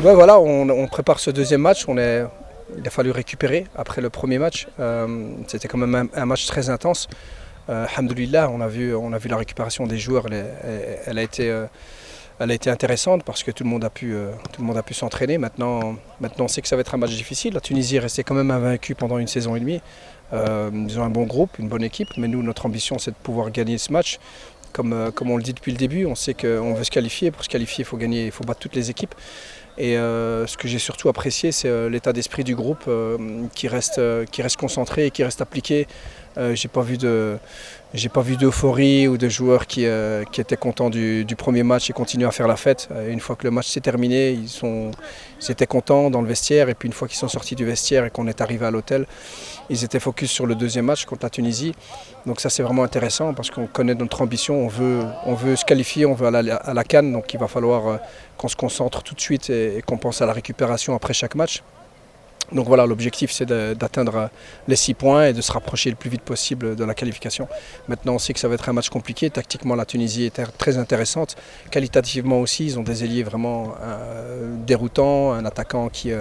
Ouais, voilà, on prépare ce deuxième match. Il a fallu récupérer après le premier match. C'était quand même un match très intense. Alhamdoulilah, on a vu la récupération des joueurs. Elle a été intéressante parce que tout le monde a pu s'entraîner. Maintenant, on sait que ça va être un match difficile. La Tunisie est restée quand même invaincue pendant une saison et demie. Ils ont un bon groupe, une bonne équipe. Mais nous, notre ambition, c'est de pouvoir gagner ce match. Comme on le dit depuis le début, on sait qu'on veut se qualifier. Pour se qualifier, il faut gagner, il faut battre toutes les équipes. Et ce que j'ai surtout apprécié, c'est l'état d'esprit du groupe qui reste concentré et qui reste appliqué. J'ai pas vu d'euphorie ou de joueurs qui étaient contents du premier match et continuent à faire la fête. Une fois que le match s'est terminé, ils étaient contents dans le vestiaire. Et puis une fois qu'ils sont sortis du vestiaire et qu'on est arrivé à l'hôtel, ils étaient focus sur le deuxième match contre la Tunisie. Donc ça, c'est vraiment intéressant parce qu'on connaît notre ambition. On veut se qualifier, on veut aller à la CAN. Donc il va falloir qu'on se concentre tout de suite et qu'on pense à la récupération après chaque match. Donc voilà, l'objectif c'est d'atteindre les 6 points et de se rapprocher le plus vite possible de la qualification. Maintenant on sait que ça va être un match compliqué, tactiquement la Tunisie est très intéressante, qualitativement aussi ils ont des ailiers vraiment déroutants, un attaquant qui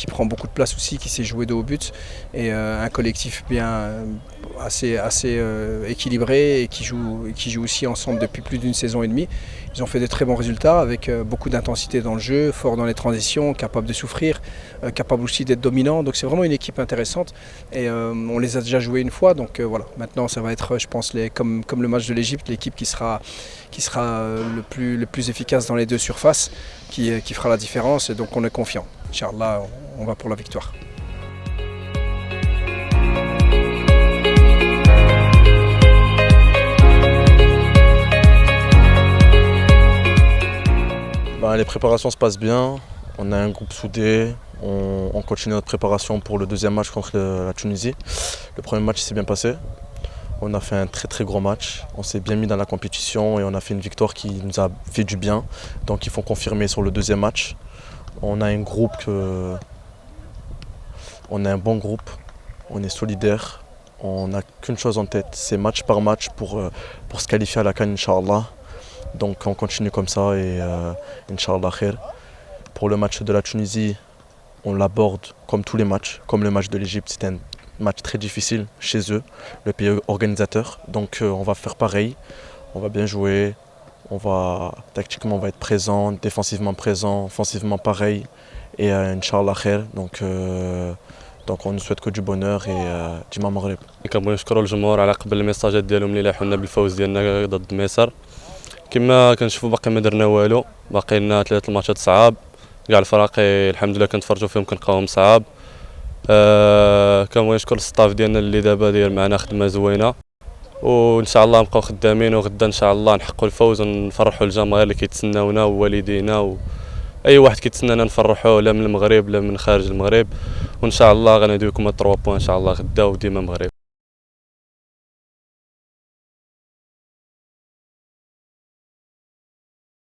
prend beaucoup de place aussi, qui sait jouer de haut but et un collectif assez équilibré et qui joue aussi ensemble depuis plus d'une saison et demie. Ils ont fait de très bons résultats avec beaucoup d'intensité dans le jeu, fort dans les transitions, capable de souffrir, capable aussi d'être dominant. Donc c'est vraiment une équipe intéressante et on les a déjà joués une fois. Donc voilà, maintenant ça va être, je pense, comme le match de l'Égypte, l'équipe qui sera le plus efficace dans les deux surfaces, qui fera la différence. Et donc on est confiant. Inch'Allah, on va pour la victoire. Les préparations se passent bien, on a un groupe soudé, on continue notre préparation pour le deuxième match contre la Tunisie. Le premier match s'est bien passé, on a fait un très très gros match, on s'est bien mis dans la compétition et on a fait une victoire qui nous a fait du bien. Donc il faut confirmer sur le deuxième match. On a un bon groupe, on est solidaire, on n'a qu'une chose en tête, c'est match par match pour se qualifier à la CAN, Inch'Allah. Donc on continue comme ça et Inch'Allah khair. Pour le match de la Tunisie, on l'aborde comme tous les matchs, comme le match de l'Égypte. C'était un match très difficile chez eux, le pays organisateur. Donc on va faire pareil, on va bien jouer, tactiquement on va être présent, défensivement présent, offensivement pareil et Inch'Allah khair. Donc on ne souhaite que du bonheur et ديما مغرب. كنبغي نشكروا الجمهور على قبل الميساجات ديالهم اللي لاحونا بالفوز ديالنا ضد مصر. كما كنشوفوا باقي ما درنا والو، باقي لنا 3 الماتشات صعاب، كاع الفرق الحمد لله كنتفرجوا فيهم كنلقاوهم صعاب. كنبغي نشكر الستاف ديالنا اللي دابا داير معنا خدمه زوينه، وان شاء الله نبقاو خدامين وغدا ان شاء الله نحققوا الفوز ونفرحوا الجماهير اللي كيتسناونا ووالدينا واي واحد كيتسنانا نفرحوه، لا من المغرب لا من خارج المغرب. وان شاء الله غندويكم 3 بوان ان شاء الله غدا وديما مغرب.